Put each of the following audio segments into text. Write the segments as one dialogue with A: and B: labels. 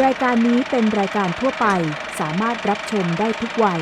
A: รายการนี้เป็นรายการทั่วไปสามารถรับชมได้ทุกวัย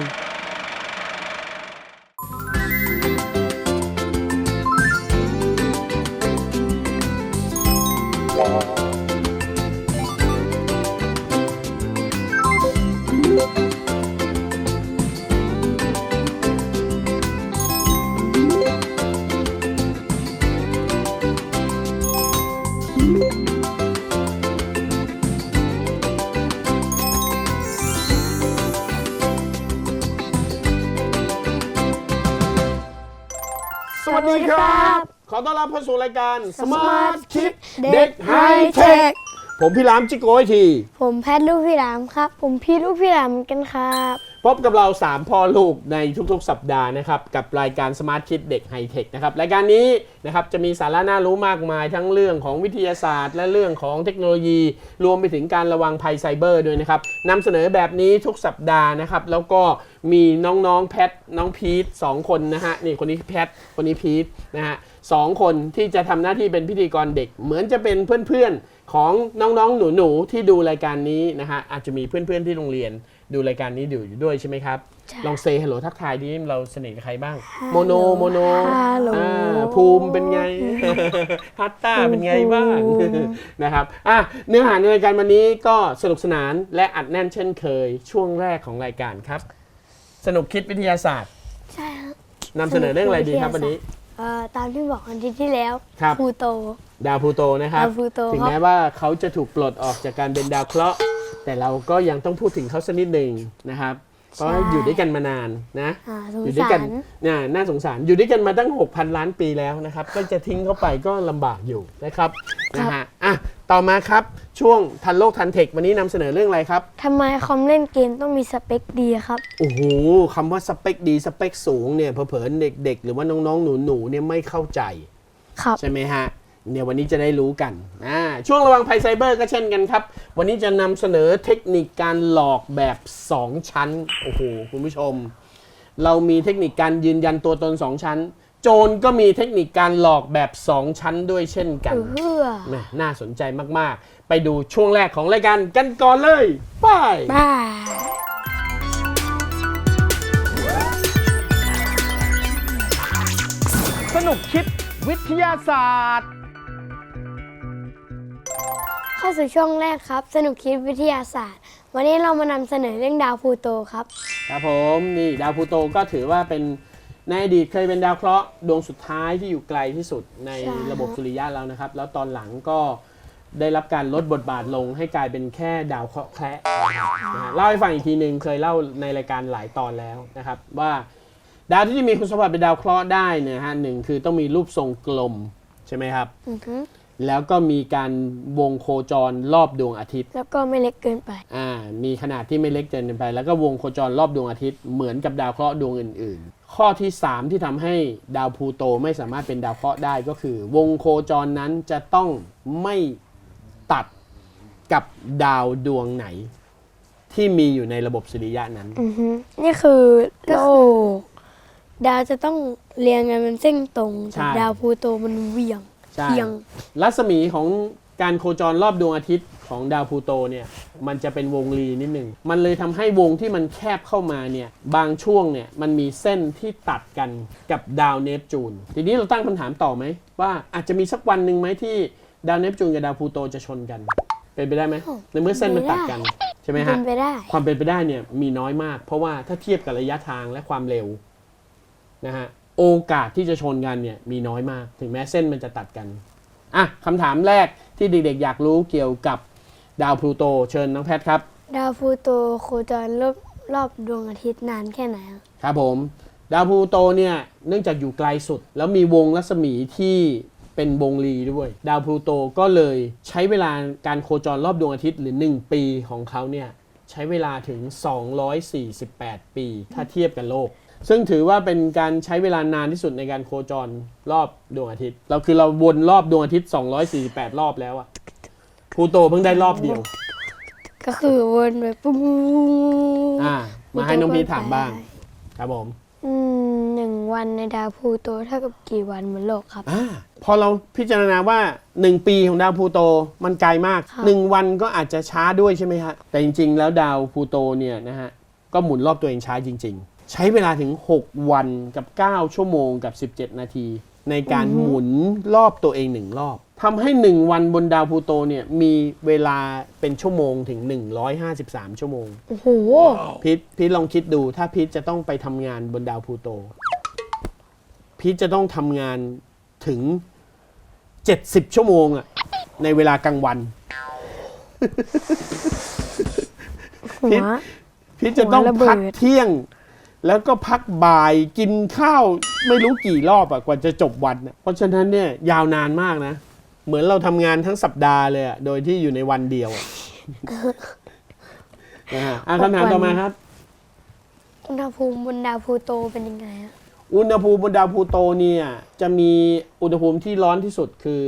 B: สวัสดีครับ ขอต้อนรับเข้าสู่รายการ Smart Kids เด็กไฮเทค ผมพี่รามจิโกไอที
C: ผมแพทย์ลูกพี่รามครับ ผมพี่ลูกพี่รามเหมือนกันครับ
B: พบกับเรา 3 พ่อลูกในทุกๆ สัปดาห์นะครับกับรายการ Smart Kids เด็กไฮเทคนะครับรายการนี้นะครับจะมีสาระน่ารู้มากมายทั้งเรื่องของวิทยาศาสตร์และเรื่องของเทคโนโลยีรวมไปถึงการระวังภัยไซเบอร์ด้วยนะครับนำเสนอแบบนี้ทุกสัปดาห์นะครับแล้วก็มีน้องๆแพทน้องพีท2คนนะฮะนี่คนนี้แพทคนนี้พีทนะฮะ2คนที่จะทำหน้าที่เป็นพิธีกรเด็กเหมือนจะเป็นเพื่อนๆของน้องๆหนูๆที่ดูรายการนี้นะฮะอาจจะมีเพื่อนๆที่โรงเรียนดูรายการนี้อยู่ด้วยใช่ไหมครับลองเซฮัลโหลทักทายดิเราสนิทกับใครบ้างโมโนภูมิเป็นไง ฮัตต้าเป็นไงบ้างนะครับเนื้อหาในรายการวันนี้ก็สนุกสนานและอัดแน่นเช่นเคยช่วงแรกของรายการครับสนุกคิดวิทยาศาสตร์
C: ใช่ครับ
B: นำเสนอเรื่องอะไรดีครับวันนี้
C: ตามที่บอกอาทิตย์ที่แล้วพลูโต
B: ดาวพลูโตนะครับถึงแม้ว่าเขาจะถูกปลดออกจากการเป็นดาวเคราะห์แต่เราก็ยังต้องพูดถึงเขาสักนิดหนึ่งนะครับเพราะอยู่ด้วยกันมานานนะอยู่ด้วยกันน่าสงสารอยู่ด้วยกันมาตั้ง 6,000 ล้านปีแล้วนะครับก็จะทิ้งเขาไปก็ลำบากอยู่นะครับนะฮะต่อมาครับช่วงทันโลกทันเทควันนี้นำเสนอเรื่องอะไรครับ
C: ทำไมคอมเล่นเกมต้องมีสเปคดีครับ
B: โอ้โหคำว่าสเปคดีสเปคสูงเนี่ยเผลอๆเด็กๆหรือว่าน้องๆหนูๆเนี่ยไม่เข้าใจใช่ไหมฮะเนี่ยวันนี้จะได้รู้กันช่วงระวังภัยไซเบอร์ก็เช่นกันครับวันนี้จะนำเสนอเทคนิคการหลอกแบบ2ชั้นโอ้โหคุณผู้ชมเรามีเทคนิคการยืนยันตัวตน2ชั้นโจรก็มีเทคนิคการหลอกแบบ2ชั้นด้วยเช่นกันน่าสนใจมากๆไปดูช่วงแรกของรายการกันก่อนเลยไปสนุกคิดวิทยาศาสตร์
C: เข้าสู่ช่วงแรกครับสนุกคิดวิทยาศาสตร์วันนี้เรามานำเสนอเรื่องดาวพลูโตครับ
B: ครับผมนี่ดาวพลูโตก็ถือว่าเป็นในอดีตเคยเป็นดาวเคราะห์ดวงสุดท้ายที่อยู่ไกลที่สุดในระบบสุริยะแล้วนะครับแล้วตอนหลังก็ได้รับการลดบทบาทลงให้กลายเป็นแค่ดาวเคราะห์แคระเล่าให้ฟังอีกทีหนึ่งเคยเล่าในรายการหลายตอนแล้วนะครับว่าดาวที่มีคุณสมบัติเป็นดาวเคราะห์ได้เนี่ยฮะหนึ่งคือต้องมีรูปทรงกลมใช่ไหมครับแล้วก็มีการวงโคจรรอบดวงอาทิตย์
C: แล้วก็ไม่เล็กเกินไป
B: มีขนาดที่ไม่เล็กเกินไปแล้วก็วงโคจรรอบดวงอาทิตย์เหมือนกับดาวเคราะห์ดวงอื่นๆข้อที่3ที่ทำให้ดาวพลูโตไม่สามารถเป็นดาวเคราะห์ได้ก็คือวงโคจรนั้นจะต้องไม่ตัดกับดาวดวงไหนที่มีอยู่ในระบบสุริยะนั้น
C: นี่คือโลกดาวจะต้องเรียงกันเป็นเส้นตรงแต่ดาวพลูโตมันเวียง
B: รัศมีของการโคจรรอบดวงอาทิตย์ของดาวพลูโตเนี่ยมันจะเป็นวงรีนิดหนึ่งมันเลยทำให้วงที่มันแคบเข้ามาเนี่ยบางช่วงเนี่ยมันมีเส้นที่ตัดกันกับดาวเนปจูนทีนี้เราตั้งคำถามต่อไหมว่าอาจจะมีสักวันหนึ่งไหมที่ดาวเนปจูนกับดาวพลูโตจะชนกันเป็นไปได้ไหมในเมื่อเส้นมันตัดกันใช่ไหมฮะความเป็นไปได้เนี่ยมีน้อยมากเพราะว่าถ้าเทียบกับระยะทางและความเร็วนะฮะโอกาสที่จะชนกันเนี่ยมีน้อยมากถึงแม้เส้นมันจะตัดกันคำถามแรกที่เด็กๆอยากรู้เกี่ยวกับดาวพลูโตเชิญน้องแพทครับ
C: ดาวพลูโตโคจรรอบดวงอาทิตย์นานแค่ไหน
B: ครับผมดาวพลูโตเนี่ยเนื่องจากอยู่ไกลสุดแล้วมีวงรัศมีที่เป็นวงรีด้วยดาวพลูโตก็เลยใช้เวลาการโคจรรอบดวงอาทิตย์หรือ1ปีของเขาเนี่ยใช้เวลาถึง248ปีถ้าเทียบกับโลกซึ่งถือว่าเป็นการใช้เวลานานที่สุดในการโคจรรอบดวงอาทิตย์เราวนรอบดวงอาทิตย์248รอบแล้วอะพลูโตเพิ่งได้รอบเดียว
C: ก็คือวนไปปุ๊บ
B: มาให้น้องพีถามบ้างครับผม
C: 1 วั วันในดาวพลูโตเท่ากับกี่วันบนโลกครับ
B: พอเราพิจารณาว่า 1 ปีของดาวพลูโตมันไกลมาก
C: ครับ
B: 1 วันก็อาจจะช้าด้วยใช่ไหมฮะแต่จริงๆแล้วดาวพลูโตเนี่ยนะฮะก็หมุนรอบตัวเองช้าจริงๆ ใช้เวลาถึง 6 วันกับ 9 ชั่วโมงกับ 17 นาที ในการหมุนรอบตัวเอง1 รอบทำให้ 1 วันบนดาวพลูโตเนี่ยมีเวลาเป็นชั่วโมงถึง 153 ชั่วโมง
C: โอ้โห
B: พีทลองคิดดูถ้าพีทจะต้องไปทำงานบนดาวพลูโตพีทจะต้องทำงานถึง 70 ชั่วโมงอะในเวลากลางวัน
C: หัว
B: พีทจะต้อง
C: หัวระเบิด
B: พักเที่ยง แล้วก็พักบ่ายกินข้าวไม่รู้กี่รอบอะกว่าจะจบวันอะเพราะฉะนั้นเนี่ยยาวนานมากนะ เหมือนเราทำงานทั้งสัปดาห์เลยอะโดยที่อยู่ในวันเดียวอะ นะฮะคำถามต่อมาครับ
C: อุณหภูมิบนดาวพลูโตเป็นยังไงอะ
B: อุณหภูมิบนดาวพลูโตเนี่ยจะมีอุณหภูมิที่ร้อนที่สุดคือ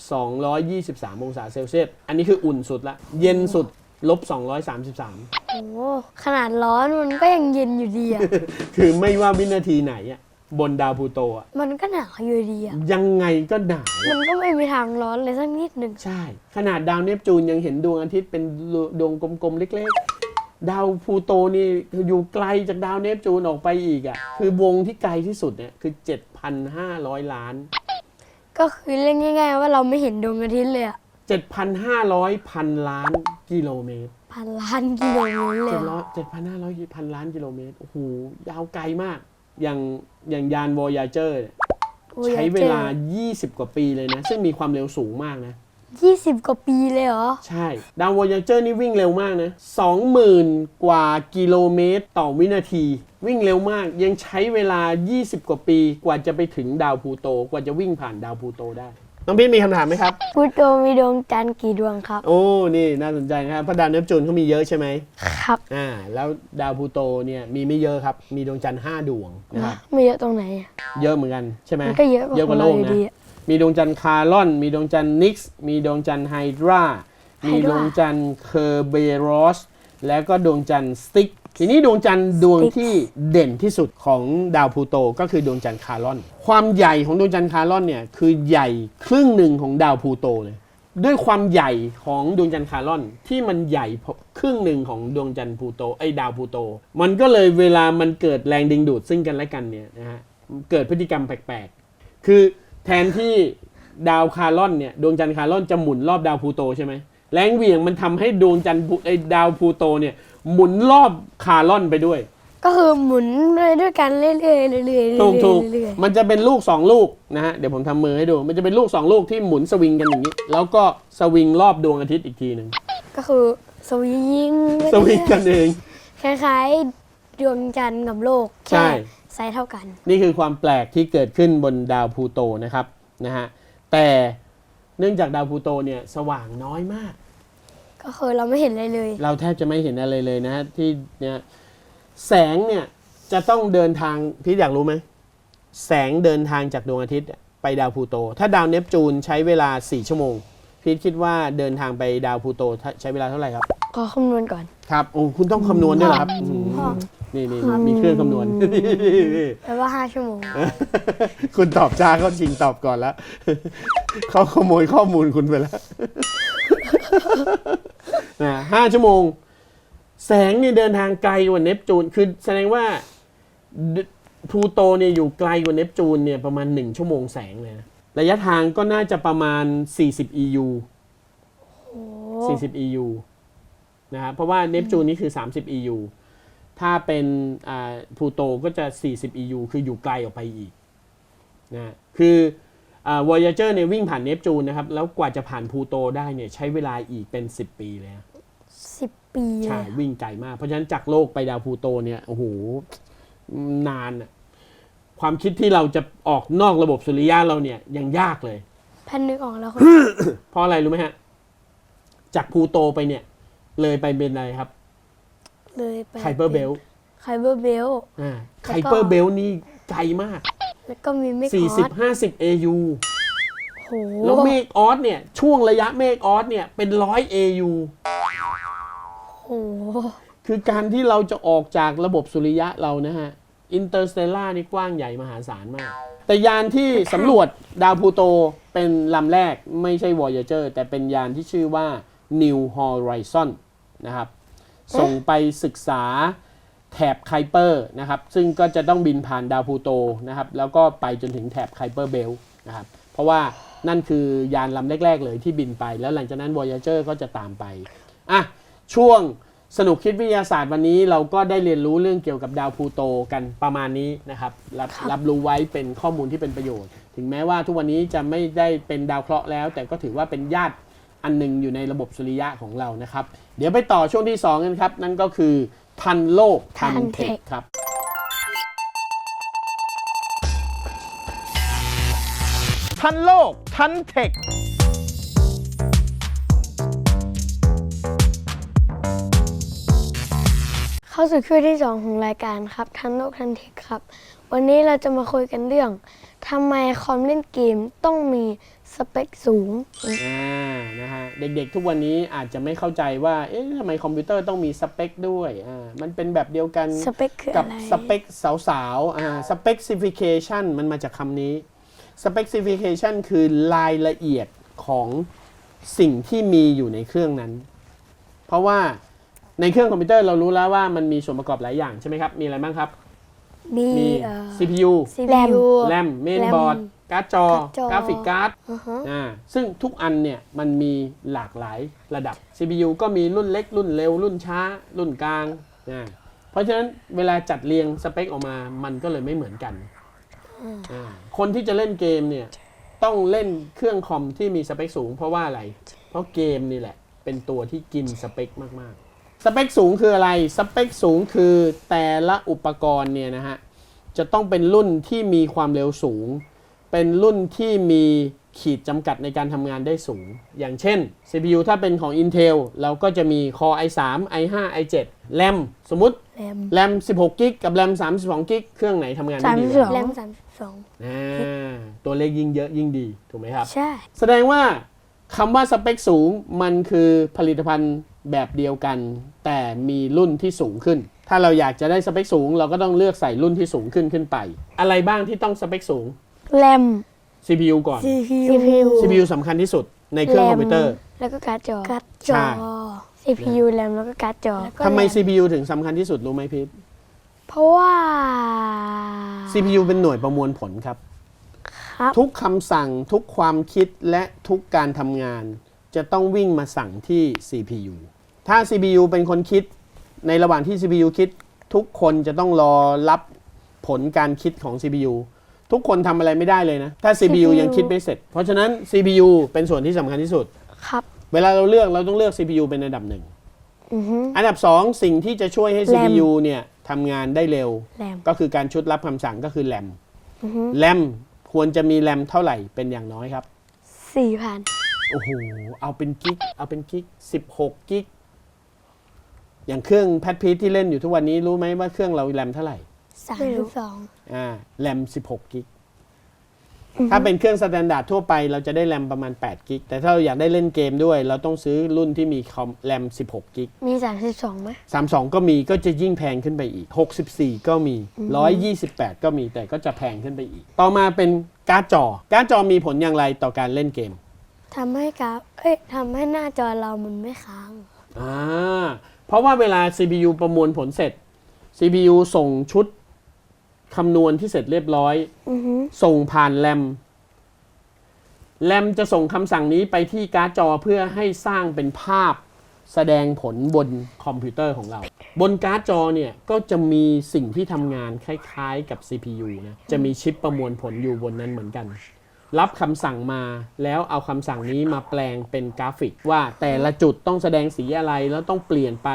B: -223 องศาเซลเซียสอันนี้คืออุ่นสุดละเย็นสุด-233
C: โอ้โหขนาดร้อนมันก็ยังเย็นอยู่ดีอะ
B: คือไม่ว่าวินาทีไหนอะบนดาวพลูโตอะ
C: มันก็หนาวอยู่ดีอะ
B: ยังไงก็หนาว
C: มันก็ไม่มีทางร้อนเลยสักนิดหนึ่ง
B: ใช่ ขนาดดาวเนปจูนยังเห็นดวงอาทิตย์เป็นดวงกลมๆเล็กๆ ดาวพลูโตนี่อยู่ไกลจากดาวเนปจูนออกไปอีกอะคือวงที่ไกลที่สุดเนี่ยคือ 7,500 ล้าน
C: ก็คือเรียกง่ายๆว่าเราไม่เห็นดวงอาทิตย์เลยอะ
B: 7,500 พันล้านกิโลเมตร
C: 1,000 ล้านกิโลเมตรเลยอะ
B: 7,500 พันล้านกิโลเมตร โอ้โห ยาวไกลมาก อย่างยาน Voyager เนี่ย
C: โอ้ย
B: ใช้เวลา 20 กว่าปีเลยนะ ซึ่งมีความเร็วสูงมากนะ
C: 20 กว่าปีเลยเหรอ
B: ใช่ ดาว Voyager นี่วิ่งเร็วมากนะ 20,000 กว่ากิโลเมตรต่อวินาที วิ่งเร็วมาก ยังใช้เวลา 20 กว่าปีกว่าจะไปถึงดาวพลูโต กว่าจะวิ่งผ่านดาวพลูโตได้ น้องพี่มีคำถามไหมครับ
C: พลูโตมีดวงจันทร์กี่ดวงครับ
B: โอ้ นี่น่าสนใจนะครับเพราะดาวเนปจูนเขามีเยอะใช่ไหม
C: ครับ
B: แล้วดาวพลูโตเนี่ยมีไม่เยอะครับ มีดวงจันทร์5 ดวงนะครับ
C: ไม่เยอะตรงไหนอะ
B: เยอะเหมือนกันใช่ไหม
C: มันก็เยอะกว่า
B: โลก
C: เราอยู่
B: นะ
C: ดีอะ
B: มีดวงจันทร์คาร์ลอน มีดวงจันทร์นิกซ์มีดวงจันทร์ไฮดรา มีดวงจันทร์เคอร์เบรอส แล้วก็ดวงจันทร์สติ๊ก ทีนี้ดวงจันทร์ดวงที่เด่นที่สุดของดาวพลูโตก็คือดวงจันทร์คาร์ลอน ความใหญ่ของดวงจันทร์คาร์ลอนเนี่ยคือใหญ่ครึ่งหนึ่งของดาวพลูโตเลย ด้วยความใหญ่ของดวงจันทร์คาร์ลอนที่มันใหญ่ครึ่งหนึ่งของดวงจันทร์พลูโตดาวพลูโต มันก็เลยเวลามันเกิดแรงดึงดูดซึ่งกันและกันเนี่ยนะฮะเกิดพฤติกรรมแปลกๆ คือแทนที่ดาวคาร์ลอนเนี่ยดวงจันทร์คาร์ลอนจะหมุนรอบดาวพลูโตใช่ไหมแรงเหวี่ยงมันทำให้ดวงจันทร์ดาวพลูโตเนี่ยหมุนรอบคาร์ลอนไปด้วย
C: ก็คือหมุนไปด้วยกันเรื่อยๆเรื่อยๆเรื่อยๆ
B: ถูก
C: เรื่อย
B: มันจะเป็นลูก2ลูกนะฮะเดี๋ยวผมทำมือให้ดู มันจะเป็นลูก2ลูกที่หมุนสวิงกันอย่างนี้ แล้วก็สวิงรอบดวงอาทิตย์อีกทีหนึ่ง
C: ๆก็คือสวิง
B: สวิงกันเอง
C: คล้ายๆดวงจันทร์กับโลก
B: ใช่
C: แค่ไซส์เท่ากัน
B: นี่คือความแปลกที่เกิดขึ้นบนดาวพลูโตนะครับนะฮะแต่เนื่องจากดาวพลูโตเนี่ยสว่างน้อยมาก
C: ก็คือเราไม่เห็นอะไรเลย
B: เราแทบจะไม่เห็นอะไรเลยนะฮะที่เนี่ยแสงเนี่ยจะต้องเดินทางพี่อยากรู้ไหมแสงเดินทางจากดวงอาทิตย์ไปดาวพลูโต ถ้าดาวเนปจูนใช้เวลา4 ชั่วโมงพี่คิดว่าเดินทางไปดาวพลูโตใช้เวลาเท่าไหร่ครับ
C: ขอคำนวณก่อน
B: ครับโอ้คุณต้องคำนวณด้วยเหรอครับ
C: พ่อ
B: นี่มีเครื่องคำนวณ
C: แปลว่า5 ชั่วโมง
B: คุณตอบจ้าเขาจริงตอบก่อนแล้ว เขาขโมยข้อมูลคุณไปแล้ว 5 ชั่วโมง แสงนี่เดินทางไกลกว่าเนปจูนคือแสดงว่าพลูโตเนี่ยอยู่ไกลกว่าเนปจูนเนี่ยประมาณ1 ชั่วโมงแสงเลยนะระยะทางก็น่าจะประมาณ40 EU 40 EU นะครับเพราะว่าเนปจูนนี่คือ30 EU ถ้าเป็นพลูโตก็จะ40 EU คืออยู่ไกลออกไปอีกนะคือVoyager เนี่ยวิ่งผ่านเนปจูนนะครับแล้วกว่าจะผ่านพลูโตได้เนี่ยใช้เวลาอีกเป็น10 ปีเลยนะ
C: 10 ปีเล
B: ใช่
C: ย
B: วิ่งไกลมากเพราะฉะนั้นจากโลกไปดาวพลูโตเนี่ยโอ้โหนานอะความคิดที่เราจะออกนอกระบบสุริยะเราเนี่ยยังยากเลย
C: แพนนึกออกแล้วคน
B: เพราะอะไรรู้ไหมฮะจากพลูโตไปเนี่ยเลยไปเป็นอะไรครับ
C: เลยไป
B: ไคเปอร์เบลต์
C: ไคเปอร์เบล
B: ไคเปอร์เบลต์นี่ไกลมาก
C: แล้วก็มีเมฆออส
B: 40-50 AU
C: โห
B: แล้วเมฆออสเนี่ยช่วงระยะเมฆออสเนี่ยเป็น100 AU
C: โห
B: คือการที่เราจะออกจากระบบสุริยะเรานะฮะ Interstellar นี่กว้างใหญ่มหาศาลมาก แต่ยานที่สำรวจดาวพลูโตเป็นลำแรกไม่ใช่ Voyager แต่เป็นยานที่ชื่อว่า New Horizon นะครับส่งไปศึกษาแถบไคเปอร์นะครับซึ่งก็จะต้องบินผ่านดาวพลูโตนะครับแล้วก็ไปจนถึงแถบไคเปอร์เบลต์นะครับเพราะว่านั่นคือยานลำแรกๆเลยที่บินไปแล้วหลังจากนั้น Voyager ก็จะตามไปอ่ะช่วงสนุกคิดวิทยาศาสตร์วันนี้เราก็ได้เรียนรู้เรื่องเกี่ยวกับดาวพลูโตกันประมาณนี้นะครับรับรู้ไว้เป็นข้อมูลที่เป็นประโยชน์ถึงแม้ว่าทุกวันนี้จะไม่ได้เป็นดาวเคราะห์แล้วแต่ก็ถือว่าเป็นญาติอันหนึงอยู่ในระบบสุริยะของเรานะครับเดี๋ยวไปต่อช่วงที่2กันครับนั่นก็คือทันโลกทันเทคครับทันโลกทันเทค
C: เข้าสู่ช่วงที่ 2 ของรายการครับทันโลกทันเทคครับวันนี้เราจะมาคุยกันเรื่องทำไมคอมเล่นเกมต้องมีสเปคสูง
B: นะฮะเด็กๆทุกวันนี้อาจจะไม่เข้าใจว่าเอ๊ะทำไมคอมพิวเตอร์ต้องมีสเปคด้วยมันเป็นแบบเดียวกัน
C: สเปคคือ
B: กั
C: อะไร
B: สเปคสาวๆspecification มันมาจากคำนี้ specification คือรายละเอียดของสิ่งที่มีอยู่ในเครื่องนั้นเพราะว่าในเครื่องคอมพิวเตอร์เรารู้แล้วว่ามันมีส่วนประกอบหลายอย่างใช่ไหมครับมีอะไรบ้างครับมี CPU RAM Mainboard การ์ดจอกราฟิกการ์ดซึ่งทุกอันเนี่ยมันมีหลากหลายระดับ CPU ก็มีรุ่นเล็กรุ่นเร็วรุ่นช้ารุ่นกลางเพราะฉะนั้นเวลาจัดเรียงสเปคออกมามันก็เลยไม่เหมือนกันคนที่จะเล่นเกมเนี่ยต้องเล่นเครื่องคอมที่มีสเปคสูงเพราะว่าอะไรเพราะเกมนี่แหละเป็นตัวที่กินสเปคมากๆสเปคสูงคืออะไรสเปคสูงคือแต่ละอุปกรณ์เนี่ยนะฮะจะต้องเป็นรุ่นที่มีความเร็วสูงเป็นรุ่นที่มีขีดจำกัดในการทำงานได้สูงอย่างเช่น CPU ถ้าเป็นของ Intel เราก็จะมี Core i3 i5 i7 RAM สมมุติ RAM 16 GB กับ RAM 32 GB เครื่องไหนทำงานได้ดีกว่า
C: RAM 32
B: ตัวเลขยิ่งเยอะยิ่งดีถูกไหมครับ
C: ใช่
B: แสดงว่าคำว่าสเปคสูงมันคือผลิตภัณฑ์แบบเดียวกันแต่มีรุ่นที่สูงขึ้นถ้าเราอยากจะได้สเปคสูงเราก็ต้องเลือกใส่รุ่นที่สูงขึ้นไปอะไรบ้างที่ต้องสเปคสูง
C: RAM
B: CPU ก่อน CPU สำคัญที่สุดในเครื่องคอมพิวเตอร์
C: แล้วก็การ์ดจอ CPU RAM แล้วก็การ์ดจอ
B: ทำไม CPU ถึงสำคัญที่สุดรู้ไหมพีท
C: เพราะว่า
B: CPU เป็นหน่วยประมวลผลครับทุกคำสั่งทุกความคิดและทุกการทำงานจะต้องวิ่งมาสั่งที่ CPU ถ้า CPU เป็นคนคิดในระหว่างที่ CPU คิดทุกคนจะต้องรอรับผลการคิดของ CPU ทุกคนทำอะไรไม่ได้เลยนะถ้า CPU ยังคิดไม่เสร็จเพราะฉะนั้น CPU เป็นส่วนที่สำคัญที่สุด
C: ครับ
B: เวลาเราต้องเลือก CPU เป็นอันดับหนึ่งอันดับ2สิ่งที่จะช่วยให้ CPU เนี่ยทำงานได้เร็วก็คือการชุดรับคำสั่งก็คือ RAM RAM ควรจะมี RAM เท่าไหร่เป็นอย่างน้อยครับ
C: 4,000
B: โอ้โหเอาเป็นกิก16กิกอย่างเครื่องแพดพีทที่เล่นอยู่ทุกวันนี้รู้ไหมว่าเครื่องเราแรมเท่าไหร่
C: 32
B: แรม16กิกถ้าเป็นเครื่องสแตนดาร์ดทั่วไปเราจะได้แรมประมาณ8กิกแต่ถ้าเราอยากได้เล่นเกมด้วยเราต้องซื้อรุ่นที่มีแรม16กิก
C: มี32ไหม
B: 32ก็มีก็จะยิ่งแพงขึ้นไปอีก64ก็มี128ก็มีแต่ก็จะแพงขึ้นไปอีกต่อมาเป็นการ์ดจอมีผลอย่างไรต่อการเล่นเกม
C: ทำให้หน้าจอเรามันไม่ค้าง
B: เพราะว่าเวลา CPU ประมวลผลเสร็จ CPU ส่งชุดคำนวณที่เสร็จเรียบร้อยส่งผ่านแรมจะส่งคำสั่งนี้ไปที่การ์ดจอเพื่อให้สร้างเป็นภาพแสดงผลบนคอมพิวเตอร์ของเราบนการ์ดจอเนี่ยก็จะมีสิ่งที่ทำงานคล้ายๆกับ CPU นะจะมีชิปประมวลผลอยู่บนนั้นเหมือนกันรับคำสั่งมาแล้วเอาคำสั่งนี้มาแปลงเป็นกราฟิกว่าแต่ละจุดต้องแสดงสีอะไรแล้วต้องเปลี่ยนไป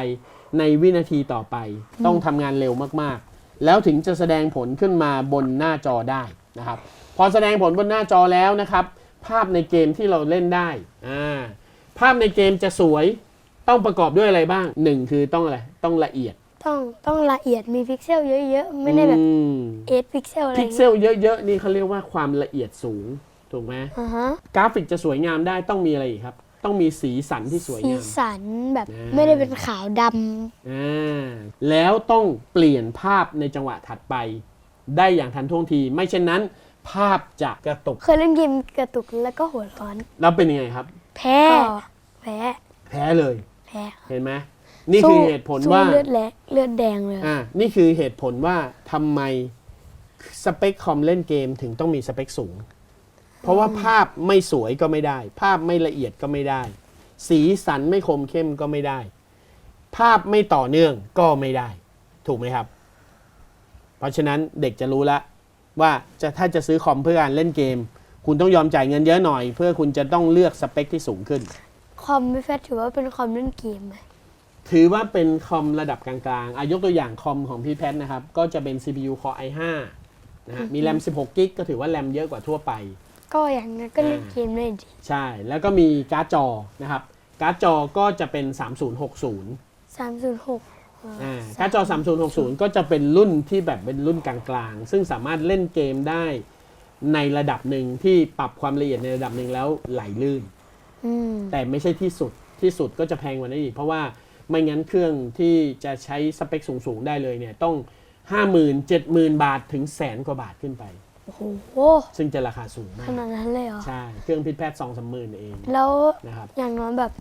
B: ในวินาทีต่อไปต้องทำงานเร็วมากๆแล้วถึงจะแสดงผลขึ้นมาบนหน้าจอได้นะครับพอแสดงผลบนหน้าจอแล้วนะครับภาพในเกมที่เราเล่นได้ภาพในเกมจะสวยต้องประกอบด้วยอะไรบ้าง1คือต้องอะไรต้องละเอียด
C: ต้องละเอียดมีพิกเซลเยอะๆไม่ได้แบบ8พิกเซลอะไร
B: พิกเซลเยอะๆนี่เขาเรียกว่าความละเอียดสูงถูกไหมกราฟิกจะสวยงามได้ต้องมีอะไรอีกครับต้องมีสีสันที่สวยงาม
C: สีสันแบบไม่ได้เป็นขาวด
B: ำแล้วต้องเปลี่ยนภาพในจังหวะถัดไป ได้อย่างทันท่วงที ไม่เช่นนั้นภาพจะกระตุก
C: เคยเล่นเกมกระตุกแล้วก็หัวร้อน
B: แล้วเป็นยังไงครับ
C: แพ้แพ้
B: แพ้เลย
C: แพ้
B: เห็นไหมนี่คือเหตุผลว่า
C: สู้เลือดแดงเลย
B: นี่คือเหตุผลว่าทำไมสเปคคอมเล่นเกมถึงต้องมีสเปคสูง เพราะว่าภาพไม่สวยก็ไม่ได้ ภาพไม่ละเอียดก็ไม่ได้ สีสันไม่คมเข้มก็ไม่ได้ ภาพไม่ต่อเนื่องก็ไม่ได้ ถูกไหมครับ เพราะฉะนั้นเด็กจะรู้แล้วว่าถ้าจะซื้อคอมเพื่อการเล่นเกม คุณต้องยอมจ่ายเงินเยอะหน่อย เพื่อคุณจะต้องเลือกสเปคที่สูงขึ้น
C: คอมไม่แฟถือว่าเป็นคอมเล่นเกมไหม
B: ถือว่าเป็นคอมระดับกลางๆยกตัวอย่างคอมของพี่แพทนะครับก็จะเป็น CPU Core i5 นะฮะมีแรม16กิกก็ถือว่าแรมเยอะกว่าทั่วไป
C: ก็อย่างนั้นก็เล่นเกมได้ดี
B: ใช่แล้วก็มีการ์ดจอนะครับการ์ดจอก็จะเป็น 3060
C: 306
B: การ์ดจอ 3060 ก็จะเป็นรุ่นที่แบบเป็นรุ่นกลางๆซึ่งสามารถเล่นเกมได้ในระดับหนึ่งที่ปรับความละเอียดในระดับหนึ่งแล้วไหลลื่นแต่ไม่ใช่ที่สุดก็จะแพงกว่านั้นอีกเพราะว่าไม่งั้นเครื่องที่จะใช้สเปคสูงๆได้เลยเนี่ยต้อง 50,000 70,000 บาทถึงแสนกว่าบาทขึ้นไป
C: โอ้โห
B: ซึ่งจะราคาสูงมา
C: ข
B: ก
C: นาดนั้นเลยเหรอ
B: ใช่เครื่องพิษแพทย์ 2-3 หมื่นเอง
C: แล้ว
B: นะครับ
C: อย่างน้อยแบบ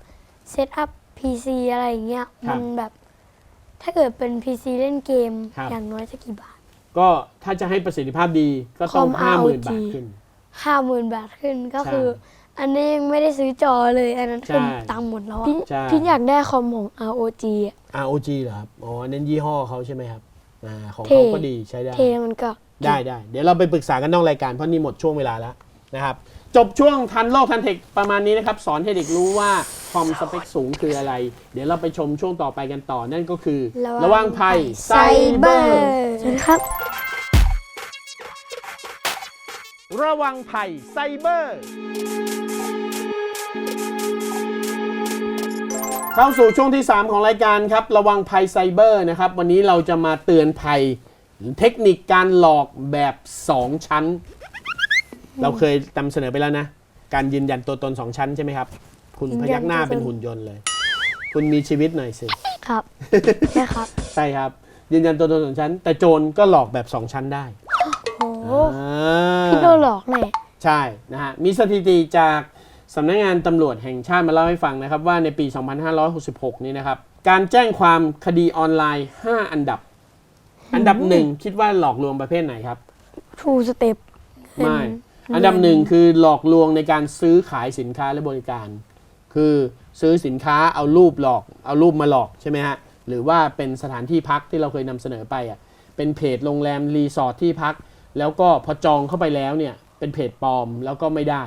C: เซตอัพ PC อะไรอย่างเงี้ย
B: ครับ
C: มันแบบ ถ้าเกิดเป็น PC เล่นเกม
B: ครับ
C: อย่างน้อยจะกี่บาท
B: ก็ถ้าจะให้ประสิทธิภาพดีก็ต้อง
C: คอม
B: 50,000
C: ROG
B: บาทขึ้น
C: 50,000 บาทขึ้นก็
B: ใช่
C: คือ อันนี้ยังไม่ได้ซื้อจอเลย อันนั้นคือ
B: ใช่
C: ตังค์หมดแล้ว
B: ใช่
C: พี่อยากได้คอมของ ROG อะ
B: ROG เหรอครับอ๋อเน้นยี่ห้อเขาใช่ไหมครับของ
C: เท่
B: เขาก็ดีใช้ได้
C: เทมันก็
B: ได้เดี๋ยวเราไปปรึกษากันนอกรายการเพราะนี่หมดช่วงเวลาแล้วนะครับจบช่วงทันโลกทันเทคประมาณนี้นะครับสอนให้เด็กรู้ว่าคอมสเปคสูงคืออะไร เดี๋ยวเราไปชมช่วงต่อไปกันต่อนั่นก็คือระวังภัยไซเบอร์
C: สวัสดีครับ
B: ระวังภัยไซเบอร์เข้าสู่ช่วงที่ 3 ของรายการครับระวังภัยไซเบอร์นะครับวันนี้เราจะมาเตือนภัยเทคนิคการหลอกแบบ 2 ชั้น เราเคยนำเสนอไปแล้วนะ การยืนยันตัวตน 2 ชั้นใช่ไหมครับ คุณพยักหน้าเป็นหุ่นยนต์เลย คุณมีชีวิตหน่อยสิ
C: ครับ ใช่ครับ
B: ใช่ครับ ยืนยันตัวตน 2 ชั้น แต่โจรก็หลอกแบบ 2 ชั้นได้
C: โอ้โห
B: อ่า
C: พี่โดนหลอกแน่
B: ใช่นะฮะมีสถิติจากสำนักงานตำรวจแห่งชาติมาเล่าให้ฟังนะครับว่าในปี 2566 นี้นะครับการแจ้งความคดีออนไลน์ 5 อันดับ อันดับ 1 คิดว่าหลอกลวงประเภทไหนครับ
C: True Step
B: ไม่ อันดับ 1 คือหลอกลวงในการซื้อขายสินค้าและบริการ คือซื้อสินค้าเอารูปมาหลอกใช่ไหมฮะหรือว่าเป็นสถานที่พักที่เราเคยนำเสนอไปอ่ะเป็นเพจโรงแรมรีสอร์ทที่พักแล้วก็พอจองเข้าไปแล้วเนี่ยเป็นเพจปลอมแล้วก็ไม่ได้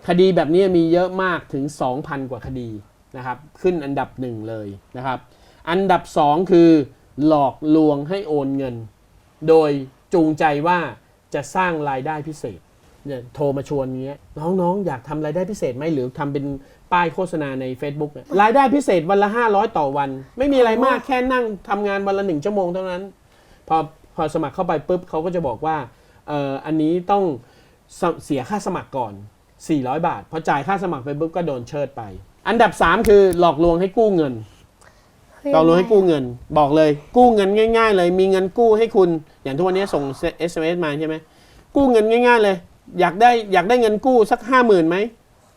B: คดีแบบนี้มีเยอะมากถึง 2,000 กว่าคดีนะครับขึ้นอันดับ 1 เลยนะครับอันดับ 2 คือหลอกลวงให้โอนเงิน โดยจูงใจว่าจะสร้างรายได้พิเศษเนี่ยโทรมาชวนเงี้ยน้องๆอยากทำรายได้พิเศษไหมหรือทำเป็นป้ายโฆษณาใน Facebook เนี่ยรายได้พิเศษวันละ500ต่อวันไม่มีอะไรมากแค่นั่งทำงานวันละ1 ชั่วโมงเท่านั้นพอสมัครเข้าไปปุ๊บเขาก็จะบอกว่าอันนี้ต้องเสียค่าสมัครก่อน400 บาทพอจ่ายค่าสมัครไปปุ๊บก็โดนเชิดไปอันดับ 3 คือหลอกลวงให้กู้เงินหลอกลวงให้กู้เงินบอกเลยกู้เงินง่ายๆเลยมีเงินกู้ให้คุณอย่างทุกวันนี้ส่ง SMS มาใช่ไหมกู้เงินง่ายๆเลยอยากได้เงินกู้สัก 50,000 ไหม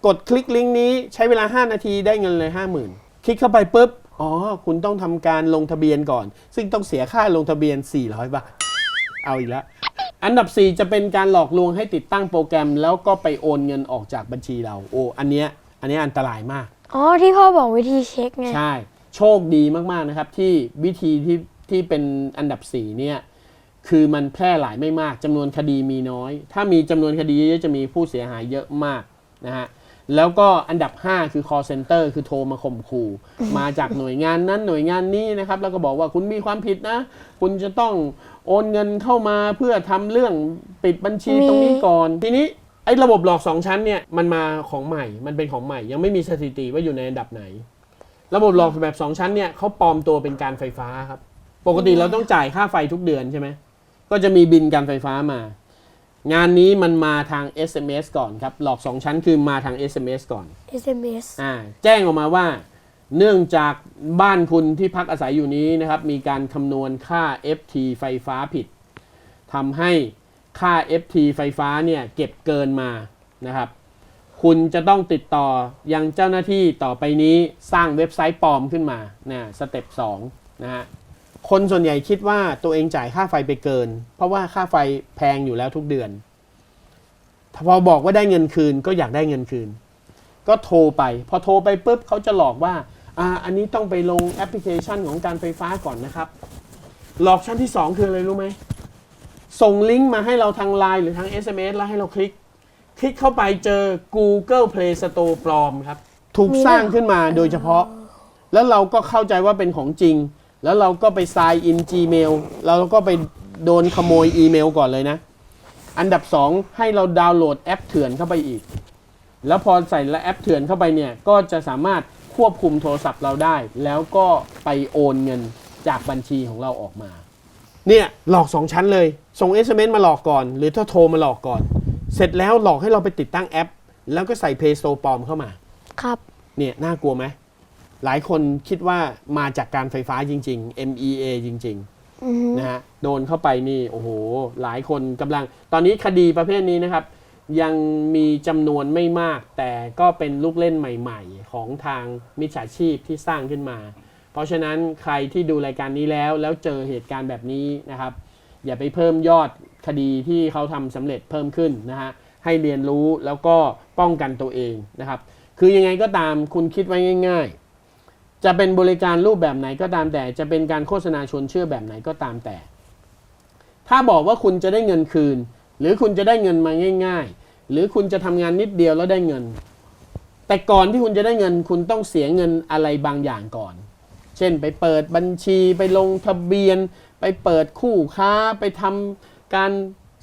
B: กดคลิกลิงก์นี้ใช้เวลา5 นาทีได้เงินเลย 50,000 คลิกเข้าไปปุ๊บอ๋อคุณต้องทำการลงทะเบียนก่อนซึ่งต้องเสียค่าลงทะเบียน400 บาทเอาอีกแล้วอันดับ 4 จะเป็นการหลอกลวงให้ติดตั้งโปรแกรมแล้วก็ไปโอนเงินออกจากบัญชีเราโอ้อันเนี้ยอันตรายมาก
C: อ๋อที่พ่อบอกวิธีเช็คไง
B: ใช่โชคดีมากๆนะครับที่วิธีที่เป็นอันดับ 4 เนี่ยคือมันแพร่หลายไม่มากจำนวนคดีมีน้อย ถ้ามีจำนวนคดีเยอะจะมีผู้เสียหายเยอะมากนะฮะแล้วก็อันดับ 5 คือ call center คือโทรมาข่มขู่มาจากหน่วยงานนั้นหน่วยงานนี้นะครับแล้วก็บอกว่าคุณมีความผิดนะคุณจะต้องโอนเงินเข้ามาเพื่อทำเรื่องปิดบัญชีตรงนี้ก่อนทีนี้ไอ้ระบบหลอก2ชั้นเนี่ยมันมาของใหม่มันเป็นของใหม่ยังไม่มีสถิติว่าอยู่ในอันดับไหนระบบหลอกแบบ2ชั้นเนี่ยเขาปลอมตัวเป็นการไฟฟ้าครับปกติเราต้องจ่ายค่าไฟทุกเดือนใช่ไหมก็จะมีบินการไฟฟ้ามางานนี้มันมาทาง SMS ก่อนครับหลอก2ชั้นคือมาทาง SMS ก่อน
C: SMS
B: แจ้งออกมาว่าเนื่องจากบ้านคุณที่พักอาศัยอยู่นี้นะครับมีการคำนวณค่า FT ไฟฟ้าผิด ทำให้ค่า FT ไฟฟ้าเนี่ยเก็บเกินมานะครับคุณจะต้องติดต่อยังเจ้าหน้าที่ต่อไปนี้สร้างเว็บไซต์ปลอมขึ้นมานะสเต็ป2นะฮะคนส่วนใหญ่คิดว่าตัวเองจ่ายค่าไฟไปเกินเพราะว่าค่าไฟแพงอยู่แล้วทุกเดือนพอบอกว่าได้เงินคืนก็อยากได้เงินคืนก็โทรไปพอโทรไปปุ๊บเขาจะหลอกว่าอันนี้ต้องไปลงแอปพลิเคชันของการไฟฟ้าก่อนนะครับหลอกชั้นที่2คืออะไรรู้ไหมส่งลิงก์มาให้เราทาง LINE หรือทาง SMS แล้วให้เราคลิกเข้าไปเจอ Google Play Store ปลอมครับถูกสร้างขึ้นมาโดยเฉพาะแล้วเราก็เข้าใจว่าเป็นของจริงแล้วเราก็ไป sign in Gmail เราก็ไปโดนขโมยอีเมลก่อนเลยนะอันดับ2ให้เราดาวน์โหลดแอปเถื่อนเข้าไปอีกแล้วพอใส่แอปเถื่อนเข้าไปเนี่ยก็จะสามารถควบคุมโทรศัพท์เราได้แล้วก็ไปโอนเงินจากบัญชีของเราออกมาเนี่ยหลอก2ชั้นเลยส่ง SMS มาหลอกก่อนหรือถ้าโทรมาหลอกก่อนเสร็จแล้วหลอกให้เราไปติดตั้งแอปแล้วก็ใส่ Play Store ปลอมเข้ามา
C: ครับ
B: เนี่ยน่ากลัวไหมหลายคนคิดว่ามาจากการไฟฟ้าจริงๆ MEA จริงๆนะฮะโดนเข้าไปนี่โอ้โหหลายคนกำลังตอนนี้คดีประเภทนี้นะครับยังมีจำนวนไม่มากแต่ก็เป็นลูกเล่นใหม่ๆของทางมิจฉาชีพที่สร้างขึ้นมาเพราะฉะนั้นใครที่ดูรายการนี้แล้วเจอเหตุการณ์แบบนี้นะครับอย่าไปเพิ่มยอดคดีที่เขาทำสำเร็จเพิ่มขึ้นนะฮะให้เรียนรู้แล้วก็ป้องกันตัวเองนะครับคือยังไงก็ตามคุณคิดไว้ง่ายๆจะเป็นบริการรูปแบบไหนก็ตามแต่จะเป็นการโฆษณาชวนเชื่อแบบไหนก็ตามแต่ถ้าบอกว่าคุณจะได้เงินคืนหรือคุณจะได้เงินมาง่ายๆหรือคุณจะทำงานนิดเดียวแล้วได้เงินแต่ก่อนที่คุณจะได้เงินคุณต้องเสียเงินอะไรบางอย่างก่อนเช่นไปเปิดบัญชีไปลงทะเบียนไปเปิดคู่ค้าไปทำการ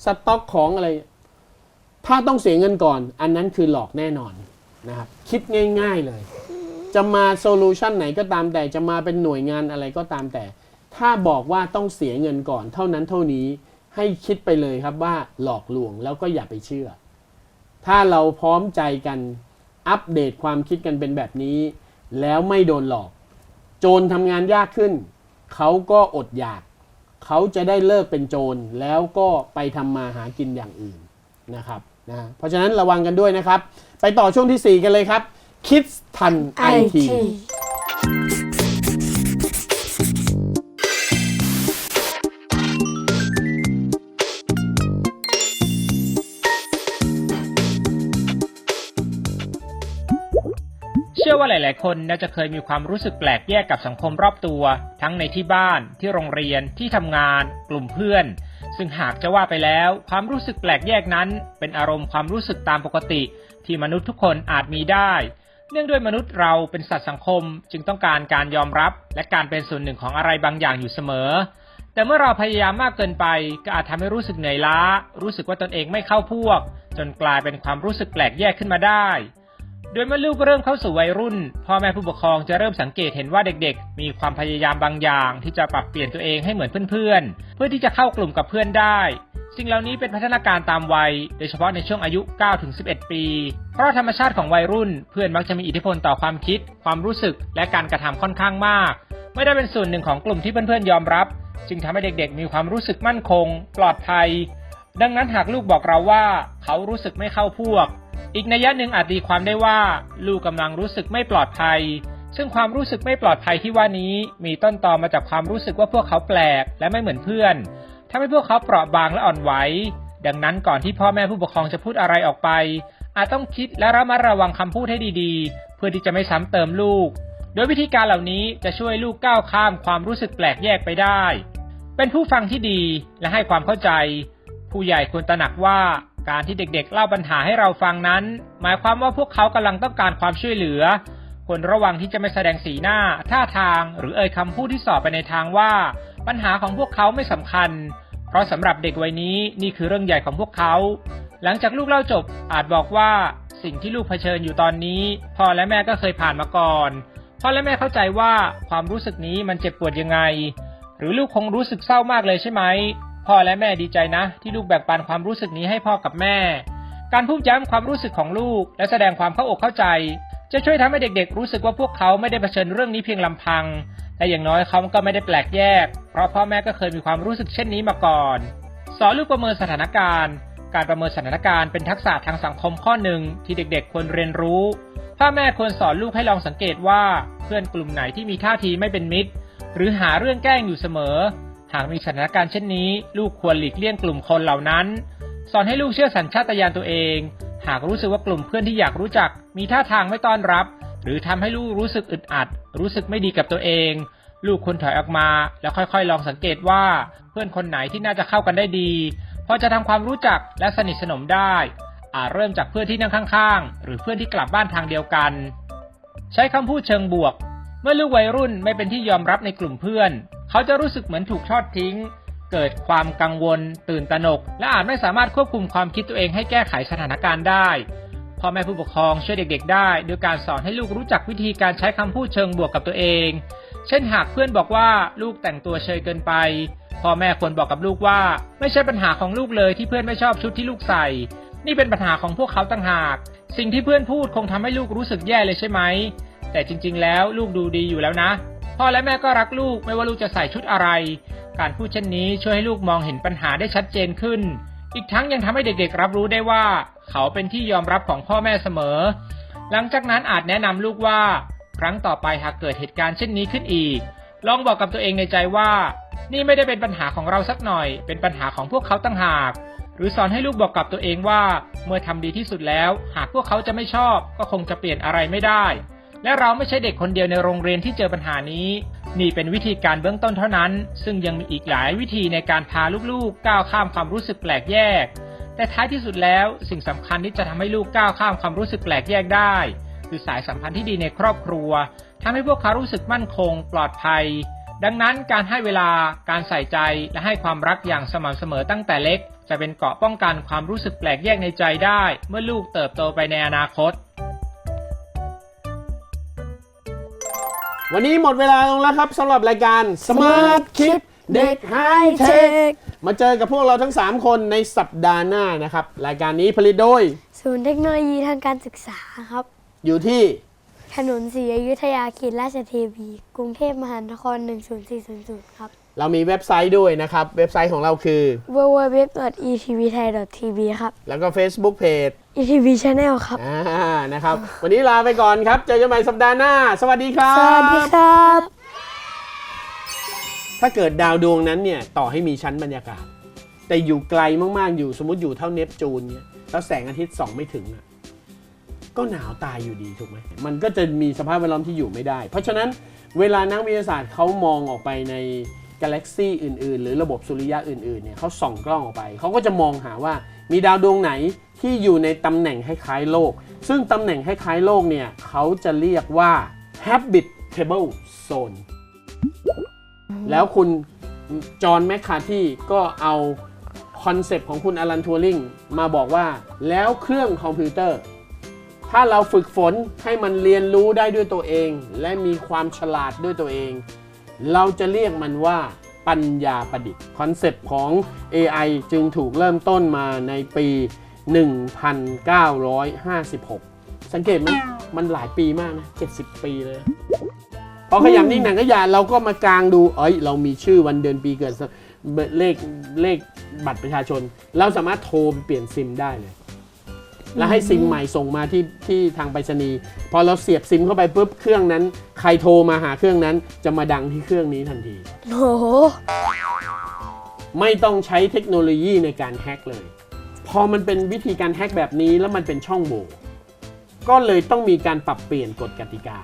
B: สต็อกของอะไรถ้าต้องเสียเงินก่อนอันนั้นคือหลอกแน่นอนนะครับคิดง่ายๆเลยจะมาโซลูชันไหนก็ตามแต่จะมาเป็นหน่วยงานอะไรก็ตามแต่ถ้าบอกว่าต้องเสียเงินก่อนเท่านั้นเท่านี้ให้คิดไปเลยครับว่าหลอกลวงแล้วก็อย่าไปเชื่อถ้าเราพร้อมใจกันอัปเดตความคิดกันเป็นแบบนี้แล้วไม่โดนหลอกโจรทำงานยากขึ้นเขาก็อดอยากเขาจะได้เลิกเป็นโจรแล้วก็ไปทำมาหากินอย่างอื่นนะครับเพราะฉะนั้นระวังกันด้วยนะครับไปต่อช่วงที่4กันเลยครับคิดทัน IT
D: เชื่อว่าหลายๆคนน่าจะเคยมีความรู้สึกแปลกแยกกับสังคมรอบตัวทั้งในที่บ้านที่โรงเรียนที่ทำงานกลุ่มเพื่อนซึ่งหากจะว่าไปแล้วความรู้สึกแปลกแยกนั้นเป็นอารมณ์ความรู้สึกตามปกติที่มนุษย์ทุกคนอาจมีได้เนื่องด้วยมนุษย์เราเป็นสัตว์สังคมจึงต้องการการยอมรับและการเป็นส่วนหนึ่งของอะไรบางอย่างอยู่เสมอแต่เมื่อเราพยายามมากเกินไปก็อาจทำให้รู้สึกเหนื่อยล้ารู้สึกว่าตนเองไม่เข้าพวกจนกลายเป็นความรู้สึกแปลกแยกขึ้นมาได้โดยเมื่อลูกเริ่มเข้าสู่วัยรุ่นพ่อแม่ผู้ปกครองจะเริ่มสังเกตเห็นว่าเด็กๆมีความพยายามบางอย่างที่จะปรับเปลี่ยนตัวเองให้เหมือนเพื่อนๆเพื่อที่จะเข้ากลุ่มกับเพื่อนได้สิ่งเหล่านี้เป็นพัฒนาการตามวัยโดยเฉพาะในช่วงอายุ 9-11 ปีเพราะธรรมชาติของวัยรุ่นเพื่อนมักจะมีอิทธิพลต่อความคิดความรู้สึกและการกระทำค่อนข้างมากไม่ได้เป็นส่วนหนึ่งของกลุ่มที่เพื่อนๆยอมรับจึงทำให้เด็กๆมีความรู้สึกมั่นคงปลอดภัยดังนั้นหากลูกบอกเราว่าเขารู้สึกไม่เข้าพวกอีกนัยยะหนึ่งอาจตีความได้ว่าลูกกำลังรู้สึกไม่ปลอดภัยซึ่งความรู้สึกไม่ปลอดภัยที่ว่านี้มีต้นตอมาจากความรู้สึกว่าพวกเขาแปลกและไม่เหมือนเพื่อนทำให้พวกเขาเปราะบางและอ่อนไหวดังนั้นก่อนที่พ่อแม่ผู้ปกครองจะพูดอะไรออกไปอาจต้องคิดและระมัดระวังคำพูดให้ดีๆเพื่อที่จะไม่ซ้ำเติมลูกโดยวิธีการเหล่านี้จะช่วยลูกก้าวข้ามความรู้สึกแปลกแยกไปได้เป็นผู้ฟังที่ดีและให้ความเข้าใจผู้ใหญ่ควรตระหนักว่าการที่เด็กๆเล่าปัญหาให้เราฟังนั้นหมายความว่าพวกเขากำลังต้องการความช่วยเหลือควรระวังที่จะไม่แสดงสีหน้าท่าทางหรือเอ่ยคำพูดที่สอไปในทางว่าปัญหาของพวกเขาไม่สำคัญเพราะสำหรับเด็กวัยนี้นี่คือเรื่องใหญ่ของพวกเขาหลังจากลูกเล่าจบอาจบอกว่าสิ่งที่ลูกเผชิญอยู่ตอนนี้พ่อและแม่ก็เคยผ่านมาก่อนพ่อและแม่เข้าใจว่าความรู้สึกนี้มันเจ็บปวดยังไงหรือลูกคงรู้สึกเศร้ามากเลยใช่ไหมพ่อและแม่ดีใจนะที่ลูกแบ่งปันความรู้สึกนี้ให้พ่อกับแม่การพูดย้ำความรู้สึกของลูกและแสดงความเข้าอกเข้าใจจะช่วยทำให้เด็กๆรู้สึกว่าพวกเขาไม่ได้เผชิญเรื่องนี้เพียงลำพังและอย่างน้อยเขาก็ไม่ได้แปลกแยกเพราะพ่อแม่ก็เคยมีความรู้สึกเช่นนี้มาก่อน สอนลูกประเมินสถานการณ์การประเมินสถานการณ์เป็นทักษะทางสังคมข้อหนึ่งที่เด็กๆควรเรียนรู้พ่อแม่ควรสอนลูกให้ลองสังเกตว่าเพื่อนกลุ่มไหนที่มีท่าทีไม่เป็นมิตรหรือหาเรื่องแกล้งอยู่เสมอหากมีสถานการณ์เช่นนี้ลูกควรหลีกเลี่ยงกลุ่มคนเหล่านั้นสอนให้ลูกเชื่อสัญชาตญาณตัวเองหากรู้สึกว่ากลุ่มเพื่อนที่อยากรู้จักมีท่าทางไม่ต้อนรับหรือทำให้ลูกรู้สึกอึดอัดรู้สึกไม่ดีกับตัวเองลูกควรถอยออกมาแล้วค่อยๆลองสังเกตว่าเพื่อนคนไหนที่น่าจะเข้ากันได้ดีพอจะทำความรู้จักและสนิทสนมได้อาจเริ่มจากเพื่อนที่นั่งข้างๆหรือเพื่อนที่กลับบ้านทางเดียวกันใช้คำพูดเชิงบวกเมื่อลูกวัยรุ่นไม่เป็นที่ยอมรับในกลุ่มเพื่อนเขาจะรู้สึกเหมือนถูกทอดทิ้งเกิดความกังวลตื่นตระหนกและอาจไม่สามารถควบคุมความคิดตัวเองให้แก้ไขสถานการณ์ได้พ่อแม่ผู้ปกครองช่วยเด็กๆได้โดยการสอนให้ลูกรู้จักวิธีการใช้คำพูดเชิงบวกกับตัวเองเช่นหากเพื่อนบอกว่าลูกแต่งตัวเชยเกินไปพ่อแม่ควรบอกกับลูกว่าไม่ใช่ปัญหาของลูกเลยที่เพื่อนไม่ชอบชุดที่ลูกใส่นี่เป็นปัญหาของพวกเขาต่างหากสิ่งที่เพื่อนพูดคงทำให้ลูกรู้สึกแย่เลยใช่ไหมแต่จริงๆแล้วลูกดูดีอยู่แล้วนะพ่อและแม่ก็รักลูกไม่ว่าลูกจะใส่ชุดอะไรการพูดเช่นนี้ช่วยให้ลูกมองเห็นปัญหาได้ชัดเจนขึ้นอีกทั้งยังทำให้เด็กๆรับรู้ได้ว่าเขาเป็นที่ยอมรับของพ่อแม่เสมอหลังจากนั้นอาจแนะนำลูกว่าครั้งต่อไปหากเกิดเหตุการณ์เช่นนี้ขึ้นอีกลองบอกกับตัวเองในใจว่านี่ไม่ได้เป็นปัญหาของเราสักหน่อยเป็นปัญหาของพวกเขาต่างหากหรือสอนให้ลูกบอกกับตัวเองว่าเมื่อทำดีที่สุดแล้วหากพวกเขาจะไม่ชอบก็คงจะเปลี่ยนอะไรไม่ได้และเราไม่ใช่เด็กคนเดียวในโรงเรียนที่เจอปัญหานี้นี่เป็นวิธีการเบื้องต้นเท่านั้นซึ่งยังมีอีกหลายวิธีในการพาลูกๆก้าวข้ามความรู้สึกแปลกแยกแต่ท้ายที่สุดแล้วสิ่งสำคัญที่จะทำให้ลูกก้าวข้ามความรู้สึกแปลกแยกได้คือสายสัมพันธ์ที่ดีในครอบครัวทำให้พวกเขารู้สึกมั่นคงปลอดภัยดังนั้นการให้เวลาการใส่ใจและให้ความรักอย่างสม่ำเสมอตั้งแต่เล็กจะเป็นเกราะป้องกันความรู้สึกแปลกแยกในใจได้เมื่อลูกเติบโตไปในอนาคต
B: วันนี้หมดเวลาลงแล้วครับสำหรับรายการ Smart Kids เด็กไฮเทคมาเจอกับพวกเราทั้ง3คนในสัปดาห์หน้านะครับรายการนี้ผลิตโดย
C: ศูนย์เทคโนโลยีทางการศึกษาครับ
B: อยู่ที่
C: ถนนศรีอยุธยาเขตราชเทวีกรุงเทพมหานคร10400ครับ
B: เรามีเว็บไซต์ด้วยนะครับเว็บไซต์ของเราคือ
C: www.etvthai.tv ครับ
B: แล้วก็ Facebook Page
C: ETV Channel ครับ
B: นะครับวันนี้ลาไปก่อนครับเจอกันใหม่สัปดาห์หน้าสวัสดีครับ
C: สวัสดีครับ
B: ถ้าเกิดดาวดวงนั้นเนี่ยต่อให้มีชั้นบรรยากาศแต่อยู่ไกลมากๆอยู่สมมติอยู่เท่าเนปจูนเนี่ยแล้วแสงอาทิตย์ส่องไม่ถึงก็หนาวตายอยู่ดีถูกไหมมันก็จะมีสภาพแวดล้อมที่อยู่ไม่ได้เพราะฉะนั้นเวลานักวิทยาศาสตร์เขามองออกไปในกาแล็กซี่อื่นๆหรือระบบสุริยะอื่นๆเนี่ยเขาส่องกล้องออกไปเขาก็จะมองหาว่ามีดาวดวงไหนที่อยู่ในตำแหน่งคล้ายๆโลกซึ่งตำแหน่งคล้ายๆโลกเนี่ยเขาจะเรียกว่า habitable zone แล้วคุณจอห์นแมคคาร์ธีก็เอาคอนเซปต์ของคุณอลันทัวริงมาบอกว่าแล้วเครื่องคอมพิวเตอร์ถ้าเราฝึกฝนให้มันเรียนรู้ได้ด้วยตัวเองและมีความฉลาดด้วยตัวเองเราจะเรียกมันว่าปัญญาประดิษฐ์คอนเซปต์ของ AI จึงถูกเริ่มต้นมาในปี 1956 สังเกตไหมมันหลายปีมากนะ70 ปีเลยพอขยำนิ่งหนังขยะเราก็มากางดูเรามีชื่อวันเดือนปีเกิดเลขบัตรประชาชนเราสามารถโทรเปลี่ยนซิมได้เลยแล้วให้ซิมใหม่ส่งมาที่ทางไปรษณีย์พอเราเสียบซิมเข้าไปปุ๊บเครื่องนั้นใครโทรมาหาเครื่องนั้นจะมาดังที่เครื่องนี้ทันที
C: โอ้โห
B: ไม่ต้องใช้เทคโนโลยีในการแฮ็กเลยพอมันเป็นวิธีการแฮ็กแบบนี้แล้วมันเป็นช่องโหว่ก็เลยต้องมีการปรับเปลี่ยนกฎกติกา